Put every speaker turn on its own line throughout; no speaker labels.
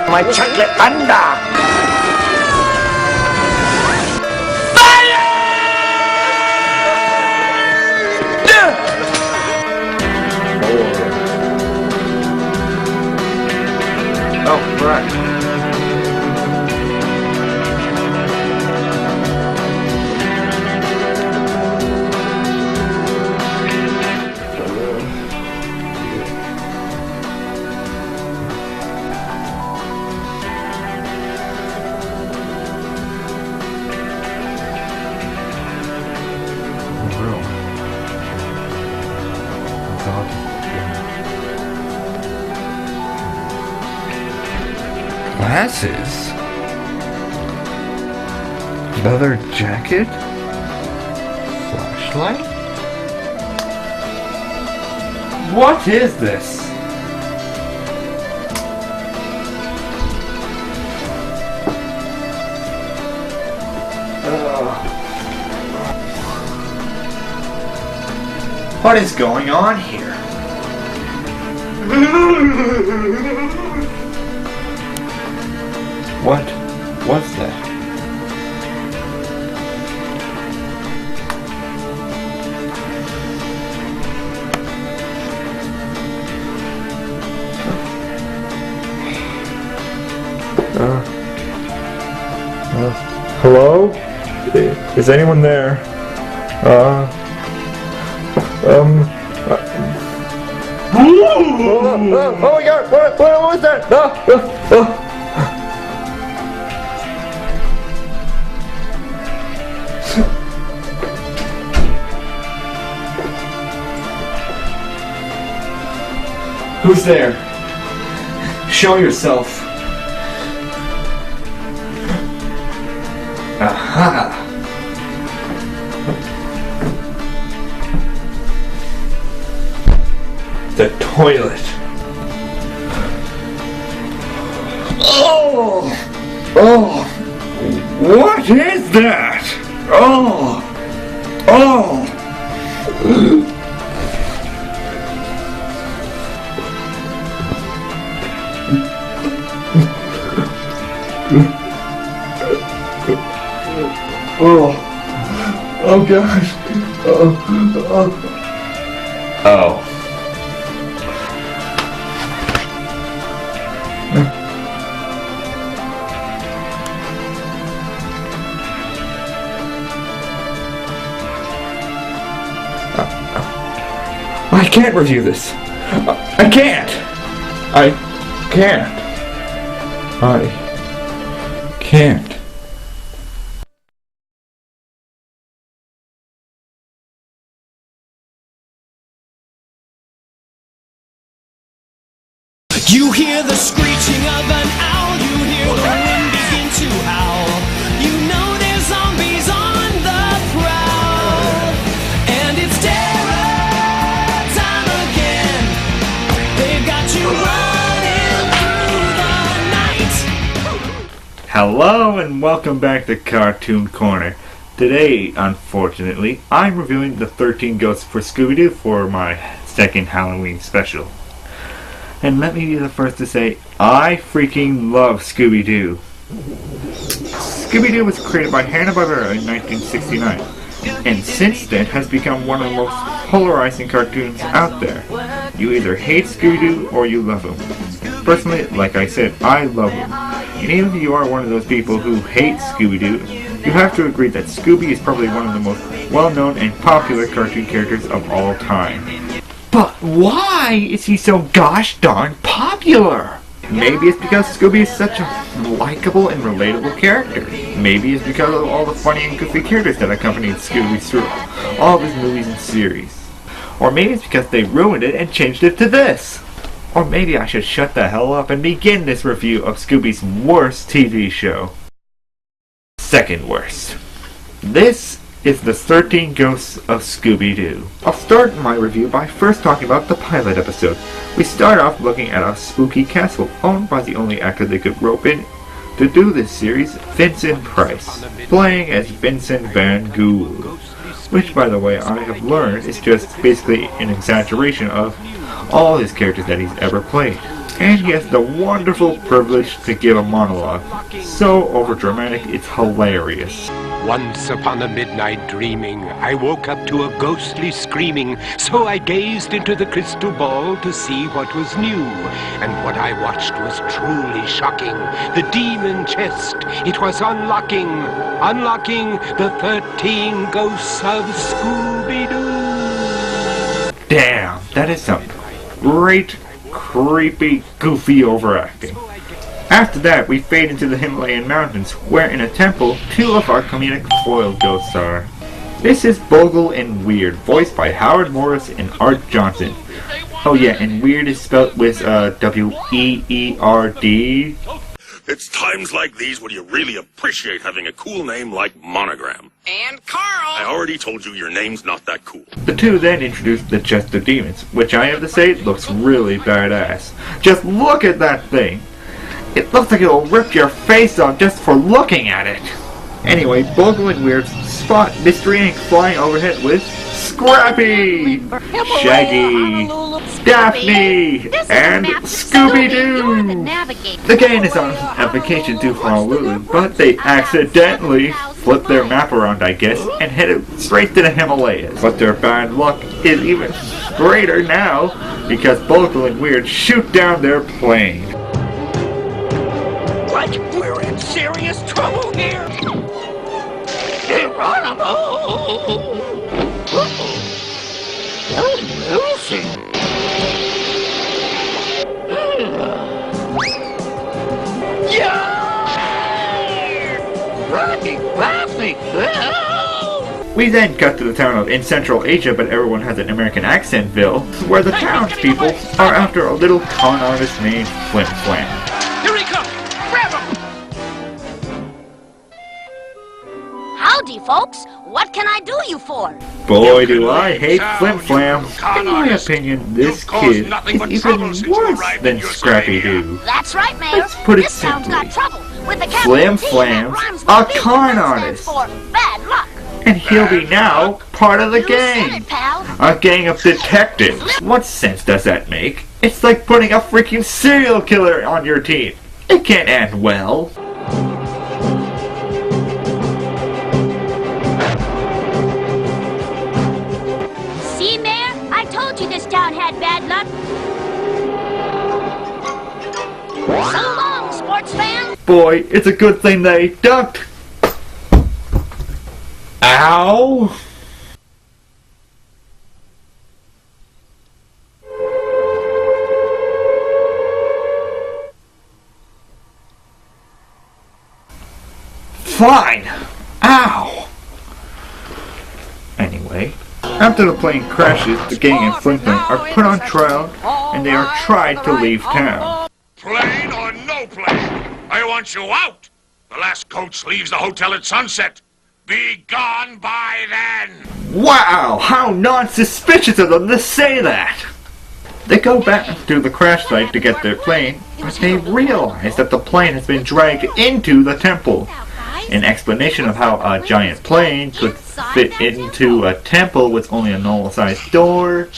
My chocolate thunder! Oh, right.
Glasses? Leather jacket? Flashlight? What is this? What is going on here? What was that?
Hello? Is anyone there? Oh my god, what was that?
Who's there? Show yourself. Aha! The toilet. Oh! Oh! What is that? Oh! Oh! Oh! Oh gosh! Oh! I can't review this. I can't. I can't.
You hear the screeching of an owl, you hear the wind begin to howl. You know there's zombies on the prowl, and it's terror time again. They've got you running through the night.
Hello and welcome back to Cartoon Corner. Today, unfortunately, I'm reviewing the 13 Ghosts for Scooby-Doo for my second Halloween special. And let me be the first to say, I freaking love Scooby-Doo. Scooby-Doo was created by Hanna-Barbera in 1969, and since then has become one of the most polarizing cartoons out there. You either hate Scooby-Doo or you love him. Personally, like I said, I love him. And even if you are one of those people who hate Scooby-Doo, you have to agree that Scooby is probably one of the most well-known and popular cartoon characters of all time. But why is he so gosh darn popular? Maybe it's because Scooby is such a likable and relatable character. Maybe it's because of all the funny and goofy characters that accompanied Scooby through all of his movies and series. Or maybe it's because they ruined it and changed it to this. Or maybe I should shut the hell up and begin this review of Scooby's worst TV show. Second worst. This is the 13 Ghosts of Scooby-Doo. I'll start my review by first talking about the pilot episode. We start off looking at a spooky castle owned by the only actor they could rope in to do this series, Vincent Price, playing as Vincent Van Gogh, which by the way I have learned is just basically an exaggeration of all his characters that he's ever played. and he has the wonderful privilege to give a monologue. So overdramatic, it's hilarious.
Once upon a midnight dreaming, I woke up to a ghostly screaming, so I gazed into the crystal ball to see what was new. And what I watched was truly shocking. The demon chest, it was unlocking the 13 ghosts of Scooby-Doo.
Damn, that is some great, creepy, goofy overacting. After that, we fade into the Himalayan mountains, where in a temple, two of our comedic foil ghosts are. This is Bogle and Weird, voiced by Howard Morris and Art Johnson. Oh yeah, and Weird is spelled with W-E-E-R-D.
It's times like these when you really appreciate having a cool name like Monogram.
And Carl!
I already told you your name's not that cool.
The two then introduce the Chest of Demons, which I have to say looks really badass. Just look at that thing! It looks like it'll rip your face off just for looking at it. Anyway, Bogle and Weird spot Mystery Inc. flying overhead with Scrappy, Shaggy, Daphne, and Scooby-Doo. The gang is on a vacation to Honolulu, but they accidentally flip their map around, I guess, and headed straight to the Himalayas. But their bad luck is even greater now, because Bogle and Weird shoot down their plane.
What? We're in serious trouble here!
We then cut to the town of in Central Asia, but everyone has an American accentville, where the townspeople are after a little con artist named Flim Flam.
Here he comes! Grab him!
Howdy, folks. What can I do you for?
Boy, do I hate Flim Flam. In my opinion, this kid is even worse than Scrappy-Doo.
That's right, Mayor.
Let's put it
This town's
simply.
got trouble with the
Flim
capital T
Flam's
that rhymes
a
with B
con
that
artist.
stands for bad luck.
And he'll be now part of the
You said
gang.
it, pal.
A gang of detectives. What sense does that make? It's like putting a freaking serial killer on your team. It can't end well.
See, Mayor? I told you this town had bad luck. So long, sports fan.
Boy, it's a good thing they ducked. Ow! Fine! Ow! Anyway, after the plane crashes, the gang and Flim Flam are put on trial and they are tried to leave town.
Plane or no plane? I want you out! The last coach leaves the hotel at sunset. Be gone by then!
Wow! How non-suspicious of them to say that! They go back to the crash site to get their plane, but they realize that the plane has been dragged into the temple. An explanation of how a giant plane could fit into a temple with only a normal-sized door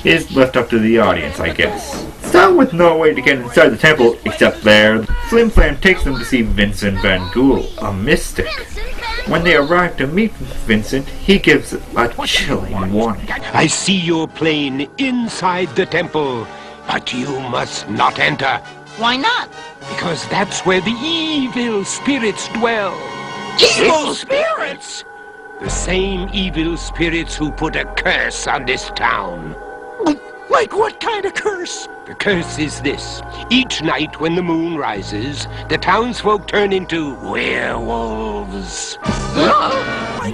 is left up to the audience, I guess. So, with no way to get inside the temple except there, Flim Flam takes them to see Vincent Van Ghoul, a mystic. When they arrive to meet Vincent, he gives a chilling warning.
I see your plane inside the temple, but you must not enter,
Why not?
because that's where the evil spirits dwell.
Evil spirits!
The same evil spirits who put a curse on this town.
Like what kind of curse?
The curse is this. Each night when the moon rises, the townsfolk turn into werewolves.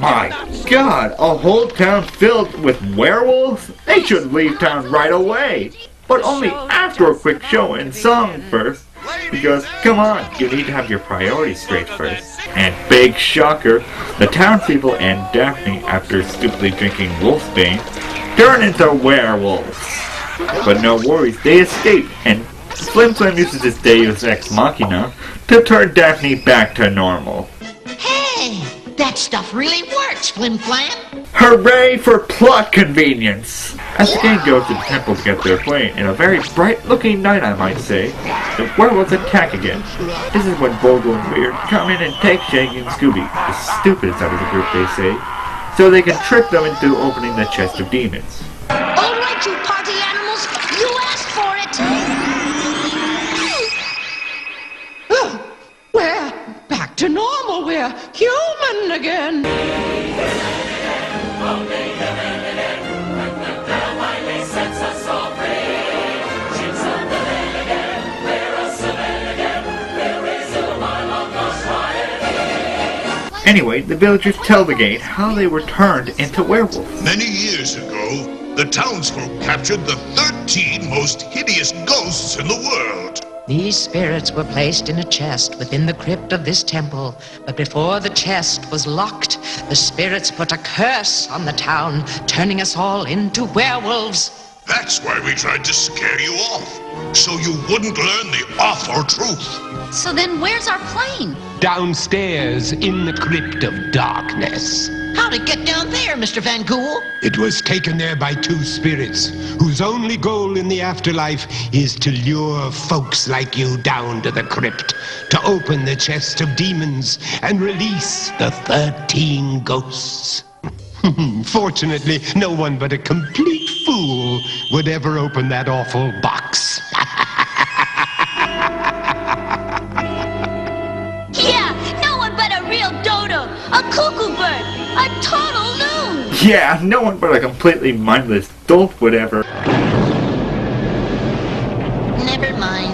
My God, a whole town filled with werewolves? They should leave town right away. But only after a quick show and song first. Because, come on, you need to have your priorities straight first. And big shocker, the townspeople and Daphne, after stupidly drinking Wolfsbane, turn into werewolves. But no worries, they escape, and Flim Flam uses his Deus Ex Machina to turn Daphne back to normal.
Hey, that stuff really works, Flim Flam.
Hooray for plot convenience! As the gang goes to the temple to get their way, in a very bright-looking night, I might say, the werewolves attack again. This is when Bogle and Weird come in and take Shaggy and Scooby, the stupidest out of the group, they say, so they can trick them into opening the chest of demons.
All right, you party animals, you asked for it.
Oh, we're back to normal. We're human again.
Anyway, the villagers tell the gang how they were turned into werewolves.
Many years ago, the townsfolk captured the 13 most hideous ghosts in the world.
These spirits were placed in a chest within the crypt of this temple, but before the chest was locked, the spirits put a curse on the town, turning us all into werewolves.
That's why we tried to scare you off, so you wouldn't learn the awful truth.
So then where's our plane?
Downstairs in the crypt of darkness.
How'd it get down there, Mr. Van Gool?
It was taken there by two spirits whose only goal in the afterlife is to lure folks like you down to the crypt, to open the chest of demons and release the 13 ghosts. Fortunately, no one but a complete fool would ever open that awful box.
Yeah, no one but a real dodo, a cuckoo bird, a total loon.
Yeah, no one but a completely mindless dolt would ever.
Never mind.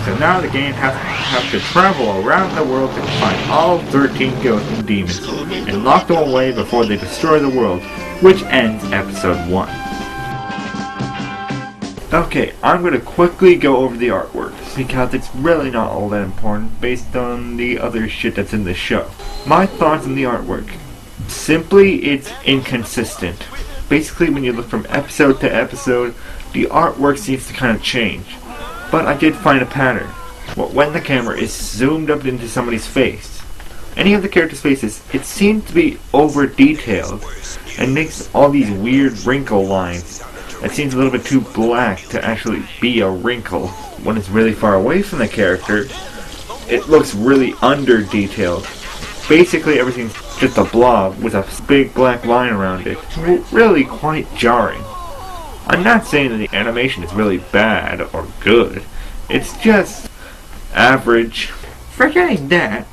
So now the gang have to travel around the world to find all 13 ghosts and demons and lock them away before they destroy the world, which ends episode 1. Okay, I'm going to quickly go over the artwork because it's really not all that important based on the other shit that's in the show. My thoughts on the artwork. Simply, it's inconsistent. Basically, when you look from episode to episode, the artwork seems to kind of change. But I did find a pattern. Well, when the camera is zoomed up into somebody's face, any of the characters' faces, it seems to be over-detailed and makes all these weird wrinkle lines. It seems a little bit too black to actually be a wrinkle. When it's really far away from the character, it looks really under-detailed. Basically, everything's just a blob with a big black line around it. It's really quite jarring. I'm not saying that the animation is really bad or good. It's just average. Forgetting that,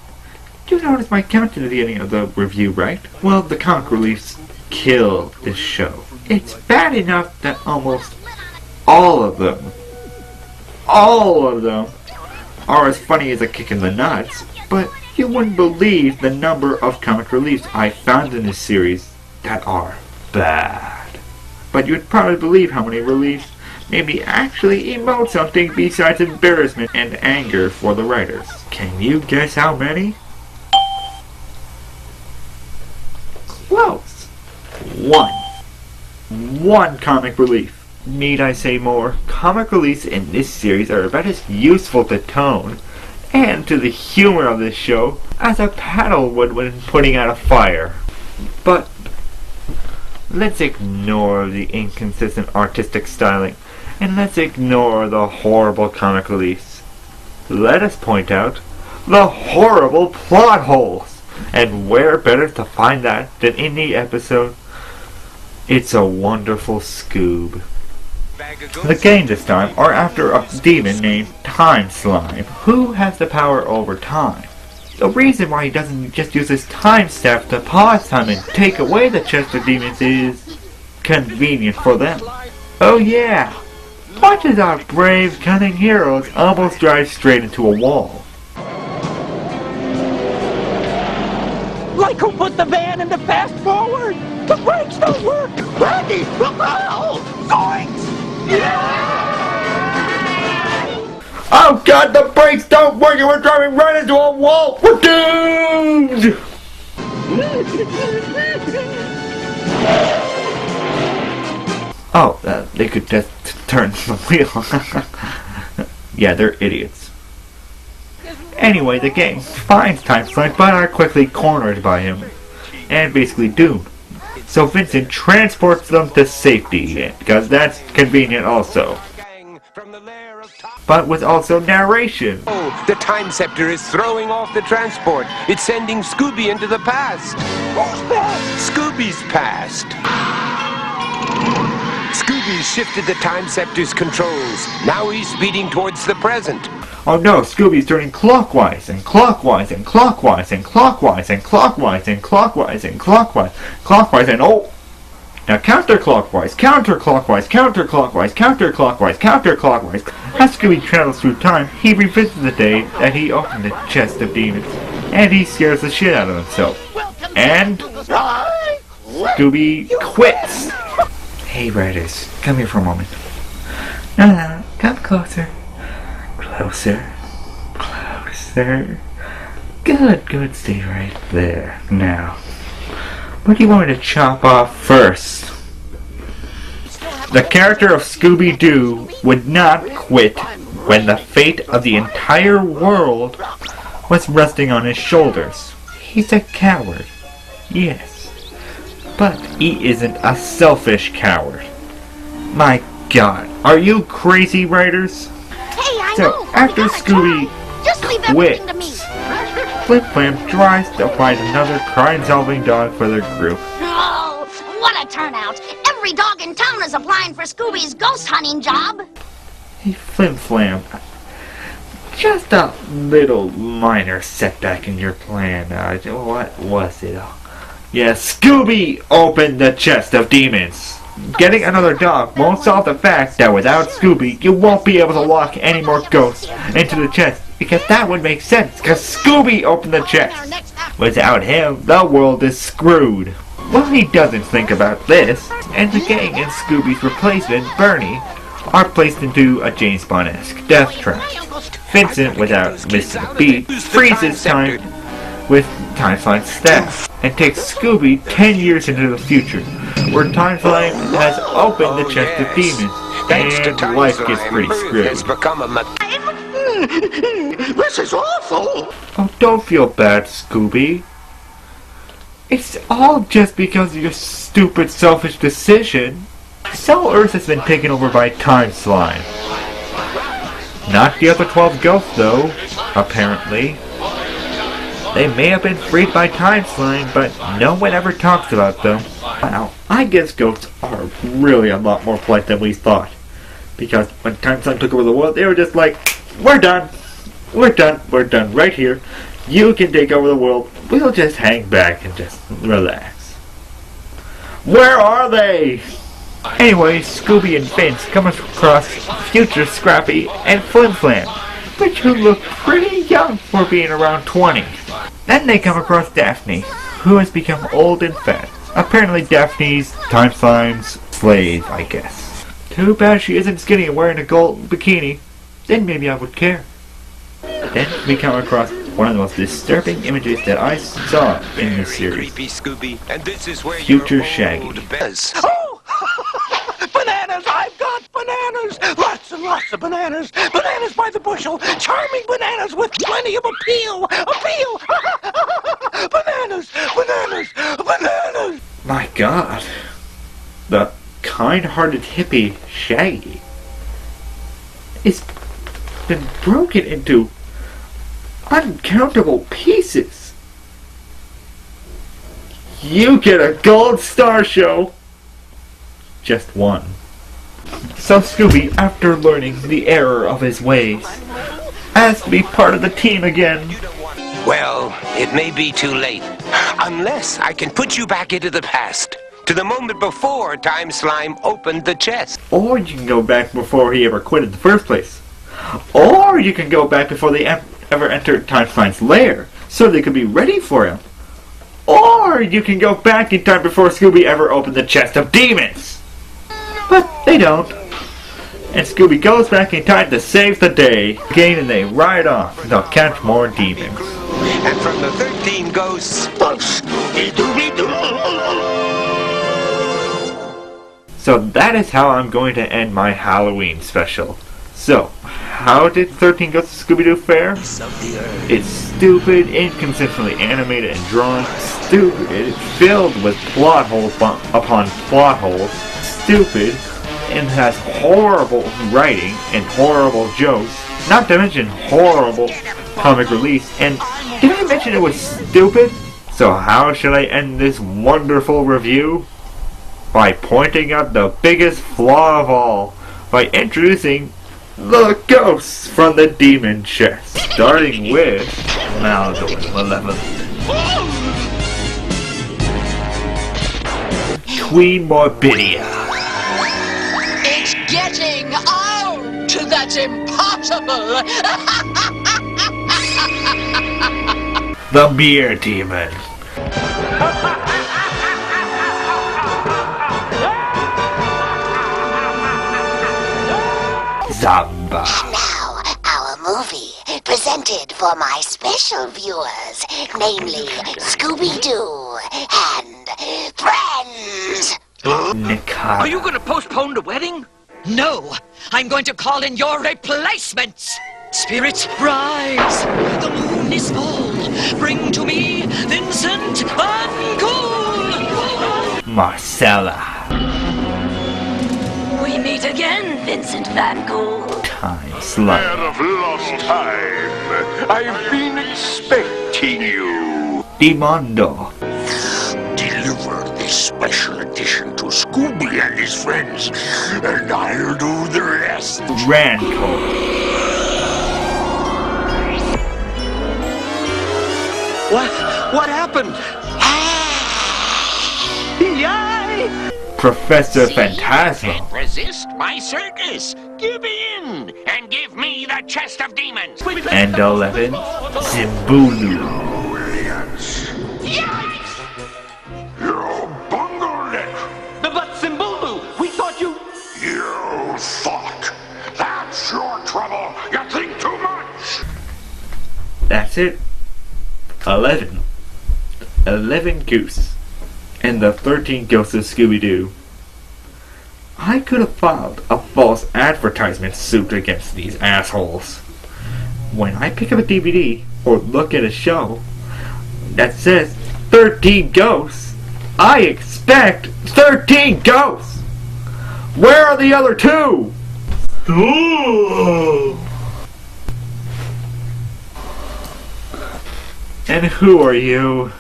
you notice my count at the beginning of the review, right? Well, the comic reliefs kill this show. It's bad enough that almost all of them are as funny as a kick in the nuts, but you wouldn't believe the number of comic reliefs I found in this series that are bad. But you'd probably believe how many reliefs made me actually emote something besides embarrassment and anger for the writers. Can you guess how many? Close. One comic relief. Need I say more? Comic reliefs in this series are about as useful to tone and to the humor of this show as a paddle would when putting out a fire. But let's ignore the inconsistent artistic styling, and let's ignore the horrible comic reliefs. Let us point out the horrible plot holes, and where better to find that than in the episode It's a Wonderful Scoob. The gang this time are after a demon named Time Slime, who has the power over time. The reason why he doesn't just use his time staff to pause time and take away the chest of demons is convenient for them. Oh yeah, watches our brave, cunning heroes almost drive straight into a wall.
Like who put the van in the fast forward? The brakes don't work! Randy, look out! Zoinks!
Oh god, the brakes don't work and we're driving right into a wall! We're doomed! Oh, they could just turn the wheel. Yeah, they're idiots. Anyway, the gang finds Time Slime, but are quickly cornered by him and basically doomed. So Vincent transports them to safety, because that's convenient also. But with also narration.
Oh, the Time Scepter is throwing off the transport. It's sending Scooby into the past. Scooby's past. Scooby's shifted the Time Scepter's controls. Now he's speeding towards the present.
Oh no, Scooby's turning clockwise and clockwise and clockwise and clockwise and clockwise and clockwise and clockwise and oh! Now counterclockwise, counterclockwise, counterclockwise, counterclockwise, counterclockwise. As Scooby travels through time, he revisits the day that he opened the chest of demons, and he scares the shit out of himself. And Scooby quits. Hey Riders, come here for a moment. No, come closer. Closer. Closer. Good, stay right there. Now, what do you want me to chop off first? The character of Scooby-Doo would not quit when the fate of the entire world was resting on his shoulders. He's a coward, yes, but he isn't a selfish coward. My God, are you crazy, writers?
Hey, I
So,
know.
after
We gotta
Scooby
try. Just leave everything to me.
Flip Flam tries to find another crime-solving dog for their group.
Oh, what a turnout. Every dog in town is applying for Scooby's ghost hunting job.
Hey, Flim Flam, just a little minor setback in your plan. What was it? Yeah, Scooby opened the chest of demons. Getting another dog won't solve the fact that without Scooby, you won't be able to lock any more ghosts into the chest, because that would make sense, because Scooby opened the chest. Without him, the world is screwed. Well, he doesn't think about this, and the gang and Scooby's replacement, Bernie, are placed into a James Bond-esque death trap. Vincent, without missing a beat, freezes time with Time Slime's staff, and takes Scooby 10 years into the future, where Time Slime has opened the chest of demons, and life gets pretty screwed.
This is awful.
Oh, don't feel bad, Scooby. It's all just because of your stupid, selfish decision. Cell Earth has been taken over by Time Slime. Not the other 12 ghosts, though, apparently. They may have been freed by Time Slime, but no one ever talks about them. Wow, I guess ghosts are really a lot more polite than we thought. Because when Time Slime took over the world, they were just like, we're done. We're done right here. You can take over the world. We'll just hang back and just relax. Where are they? Anyway, Scooby and Vince come across future Scrappy and Flim Flam, which who look pretty young for being around 20. Then they come across Daphne, who has become old and fat. Apparently Daphne's Time Slime's slave, I guess. Too bad she isn't skinny and wearing a gold bikini. Then maybe I would care. Then we come across one of the most disturbing images that I saw in this series.
Creepy Scooby, and this is where
Future
your
Shaggy.
old best.
Oh! Bananas! I've got bananas! Lots and lots of bananas! Bananas by the bushel! Charming bananas with plenty of appeal! Appeal! Bananas! Bananas! Bananas!
My God. The kind-hearted hippie Shaggy has been broken into uncountable pieces. You get a gold star show. Just one. So Scooby, after learning the error of his ways, has to be part of the team again.
Well, it may be too late. Unless I can put you back into the past. To the moment before Time Slime opened the chest.
Or you can go back before he ever quit in the first place. Or you can go back before they ever entered Time Slime's lair, so they could be ready for him. Or you can go back in time before Scooby ever opened the chest of demons. But they don't. And Scooby goes back in time to save the day. Again, and they ride off. They'll catch more demons.
And from the 13 ghosts,
Scooby-Doo!
So that is how I'm going to end my Halloween special. So, how did 13 Ghosts of Scooby-Doo fare? It's stupid, inconsistently animated and drawn, stupid, it's filled with plot holes upon plot holes, stupid, and has horrible writing and horrible jokes, not to mention horrible comic release, and did I mention it was stupid? So how should I end this wonderful review? By pointing out the biggest flaw of all, by introducing the ghosts from the demon chest, starting with Malevolent, Queen Morbidia,
It's getting out! That's impossible!
the Beer Demon, Zamba,
Now, our movie, presented for my special viewers, namely Scooby-Doo and Friends.
Nikata.
Are you gonna postpone the wedding?
No! I'm going to call in your replacements! Spirits, rise! The moon is full! Bring to me Vincent Van Gogh!
Marcella,
We meet again, Vincent Van Gogh.
Time Slug,
of lost time. I've been expecting you.
Demondo,
Deliver this special edition to Scooby and his friends, and I'll do the rest.
Rancor,
What happened? Yay!
Professor Phantasmo,
Can't resist my circus. Give in and give me the chest of demons.
and 11, Zimbulu.
You bungled it.
But Simbulu, we thought you...
You thought. That's your trouble. You think too much.
That's it. 11. 11 Goose. And the 13 Ghosts of Scooby-Doo. I could have filed a false advertisement suit against these assholes. When I pick up a DVD or look at a show that says 13 Ghosts, I expect 13 Ghosts! Where are the other two? And who are you?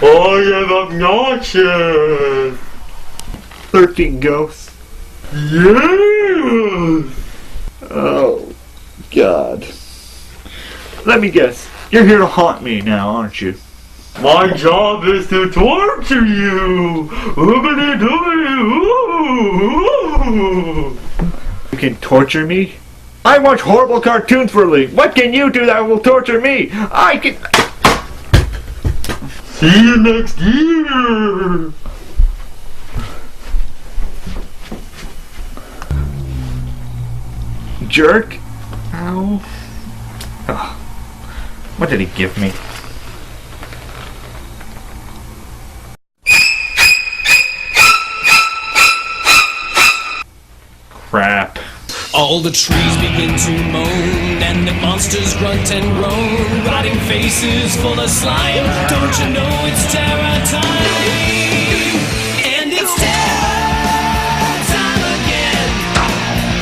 I am obnoxious! 13 Ghosts? Yes! Oh, God. Let me guess. You're here to haunt me now, aren't you? My job is to torture you! You can torture me? I watch horrible cartoons for a living. What can you do that will torture me? I can... See you next year! Jerk? Ow. Ugh. What did he give me? Crap.
All the trees begin to moan, and the monsters grunt and groan, rotting faces full of slime. Don't you know it's terror time? And it's terror time again.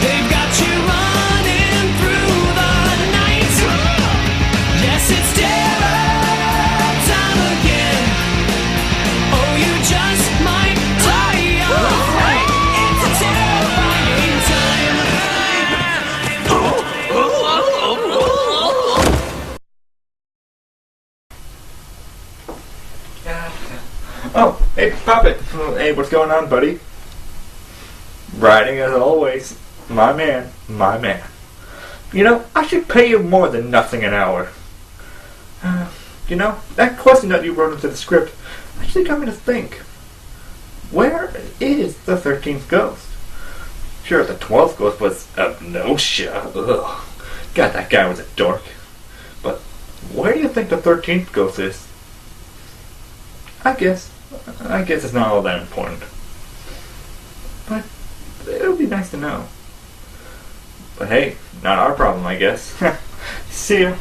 They've got you running through the night. Yes, it's terror time again. Oh, you just might die of fright. It's a terrifying time.
Oh, hey, Puppet. Hey, what's going on, buddy? Riding as always. My man, my man. You know, I should pay you more than nothing an hour. You know, that question that you wrote into the script actually got me to think. Where is the 13th ghost? Sure, the 12th ghost was Abnosha. Ugh. God, that guy was a dork. But where do you think the 13th ghost is? I guess it's not all that important. But it would be nice to know. But hey, not our problem, I guess. See ya.